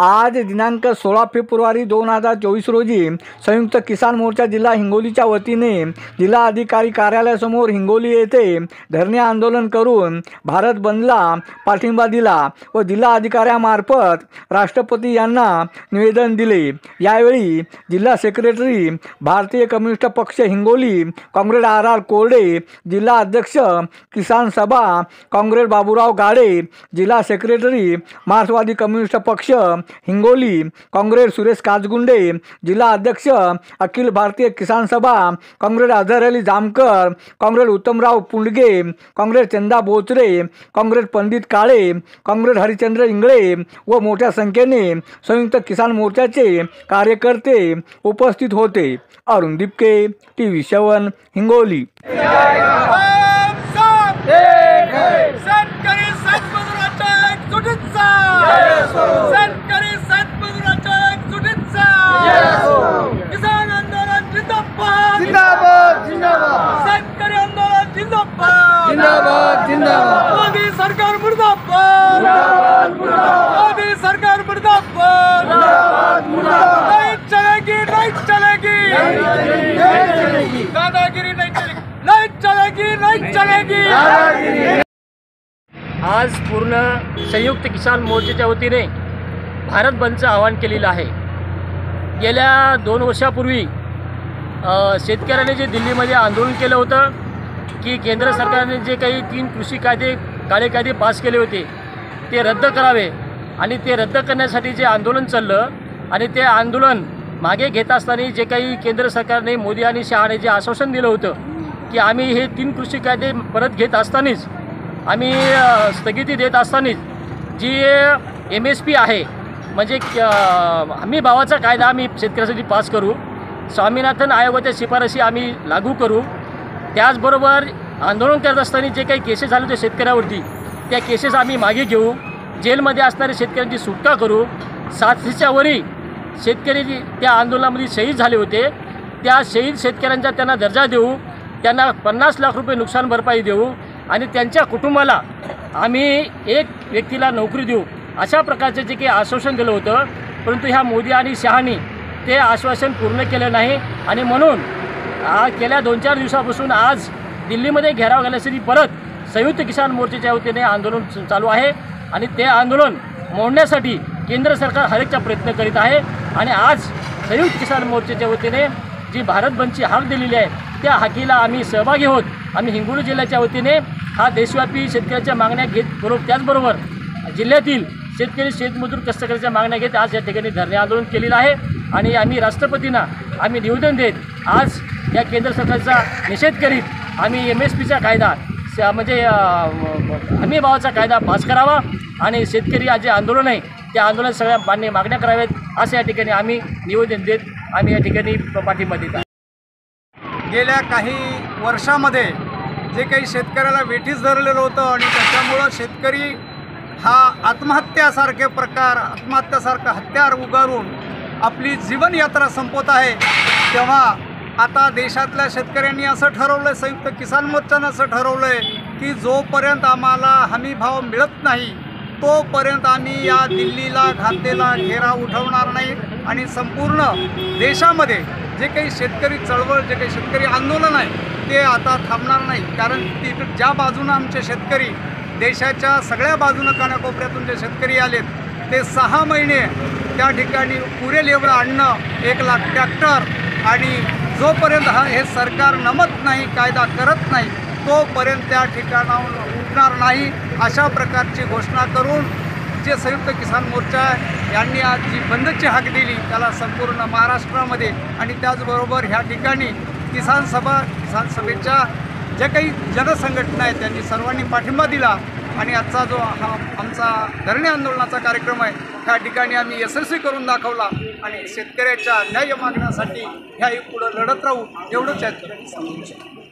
आज दिनांक 16 फेब्रुवारी 2024 रोजी संयुक्त किसान मोर्चा जिल्हा हिंगोलीच्या वतीने जिल्हा अधिकारी कार्यालयासमोर हिंगोली येथे धरणे आंदोलन करून भारत बंदला पाठिंबा दिला व जिल्हा अधिकाऱ्यांमार्फत राष्ट्रपती यांना निवेदन दिले। यावेळी जिल्हा सेक्रेटरी भारतीय कम्युनिस्ट पक्ष हिंगोली काँग्रेस आर कोरडे, जिल्हा अध्यक्ष किसान सभा काँग्रेस बाबूराव गाडे, जिल्हा सेक्रेटरी मार्क्सवादी कम्युनिस्ट पक्ष हिंगोली काँग्रेस सुरेश काजगुंडे, जिल्हा अध्यक्ष अखिल भारतीय किसान सभा काँग्रेस अझर अली जामकर, काँग्रेस उत्तमराव पुंडगे, काँग्रेस चंदा बोचरे, काँग्रेस पंडित काळे, काँग्रेस हरिचंद्र इंगळे व मोठ्या संख्येने संयुक्त किसान मोर्चाचे कार्यकर्ते उपस्थित होते। अरुण दिपके, TV 7 हिंगोली। जिंदाबाद जिंदाबाद मोदी सरकार मुर्दाबाद मोदी सरकार मुर्दाबाद नहीं चलेगी नहीं चलेगी दादागिरी नहीं चलेगी नहीं चलेगी नहीं चलेगी। आज पूर्ण संयुक्त किसान मोर्चाच्या वतीने भारत बंदचं आवाहन केलेलं आहे। गेल्या 2 वर्षापूर्वी शेतकऱ्यांनी जे दिल्लीमध्ये आंदोलन केलं होतं की केंद्र सरकारने जे काही 3 कृषी काळे कायदे पास केले होते ते रद्द करावे आणि ते रद्द करण्यासाठी जे आंदोलन चाललं आणि ते आंदोलन मागे घेत असताना जे काही केंद्र सरकारने मोदी आणि शहाने जे आश्वासन दिलं होतं की आम्ही हे 3 कृषी कायदे परत घेत असतानाच आम्ही स्थगिती देत असतानाच जी MSP आहे म्हणजे हमी भावाचा कायदा आम्ही शेतकऱ्यांसाठी पास करू, स्वामीनाथन आयोगाच्या शिफारशी आम्ही लागू करू, त्याचबरोबर आंदोलन करत असताना जे काही केसेस झाले होते शेतकऱ्यावरती त्या केसेस आम्ही मागे घेऊ, जेलमध्ये असणाऱ्या शेतकऱ्यांची सुटका करू, 700च्या वरी शेतकरी त्या आंदोलनामध्ये शहीद झाले होते त्या शहीद शेतकऱ्यांचा त्यांना दर्जा देऊ, त्यांना 50 लाख रुपये नुकसान भरपाई देऊ आणि त्यांच्या कुटुंबाला आम्ही एक व्यक्तीला नोकरी देऊ, अशा प्रकारचे जे काही आश्वासन दिलं होतं। परंतु ह्या मोदी आणि शहानी ते आश्वासन पूर्ण केलं नाही आणि म्हणून गेल्या 2-4 दिवसापासून आज दिल्लीमध्ये घेराव घालण्यासाठी परत संयुक्त किसान मोर्चाच्या वतीने आंदोलन चालू आहे आणि ते आंदोलन मोडण्यासाठी केंद्र सरकार हरेकचा प्रयत्न करीत आहे आणि आज संयुक्त किसान मोर्चाच्या वतीने जी भारत बंदची हाक दिलेली आहे त्या हाकीला आम्ही सहभागी आहोत। आम्ही हिंगोली जिल्ह्याच्या वतीने हा देशव्यापी शेतकऱ्यांच्या मागण्या घेत त्याचबरोबर जिल्ह्यातील शेतकरी शेतमजूर कष्टकऱ्यांच्या मागण्या घेत आज या ठिकाणी धरणे आंदोलन केलेलं आहे आणि आम्ही राष्ट्रपतींना आम्ही निवेदन देत आज या केंद्र सरकारचा निषेध करीत आम्ही MSPचा कायदा म्हणजे हमी भावाचा कायदा पास करावा आणि शेतकरी आज जे आंदोलन आहे त्या आंदोलन सगळ्या मागण्या कराव्यात असं या ठिकाणी आम्ही निवेदन देत आम्ही या ठिकाणी पाठिंबा देत आहे। गेल्या काही वर्षामध्ये जे काही शेतकऱ्याला वेठीस धरलेलं होतं आणि त्याच्यामुळं शेतकरी हा आत्महत्यासारखे प्रकार आत्महत्यासारखं हत्यार उगारून आपली जीवनयात्रा संपवत आहे, तेव्हा आता देशातल्या शेतकऱ्यांनी असं ठरवलं आहे, संयुक्त किसान मोर्चानं असं ठरवलं आहे की जोपर्यंत आम्हाला हमी भाव मिळत नाही तोपर्यंत आम्ही या दिल्लीला घातेला घेरा उठवणार नाही आणि संपूर्ण देशामध्ये जे काही शेतकरी चळवळ जे काही शेतकरी आंदोलन आहे ते आता थांबणार नाही। कारण तिथं ज्या बाजूनं आमचे शेतकरी देशाच्या सगळ्या बाजूनं कानाकोपऱ्यातून जे शेतकरी आलेत ते 6 महिने त्या ठिकाणी पुरेल एवढं अन्न 1 लाख ट्रॅक्टर आणि जोपर्यंत हे सरकार नमत नाही कायदा करत नाही तोपर्यंत त्या ठिकाणाहून उठणार नाही अशा प्रकारची घोषणा करून जे संयुक्त किसान मोर्चा यांनी आज जी बंदची हाक दिली त्याला संपूर्ण महाराष्ट्रामध्ये आणि त्याचबरोबर ह्या ठिकाणी किसान सभेच्या ज्या काही जनसंघटना आहेत त्यांनी सर्वांनी पाठिंबा दिला आणि आजचा जो हा आमचा धरणे आंदोलनाचा कार्यक्रम आहे ह्या ठिकाणी आम्ही यशस्वी करून दाखवला आणि शेतकऱ्याच्या न्याय मागण्यासाठी ह्या पुढं लढत राहू एवढंच आहे।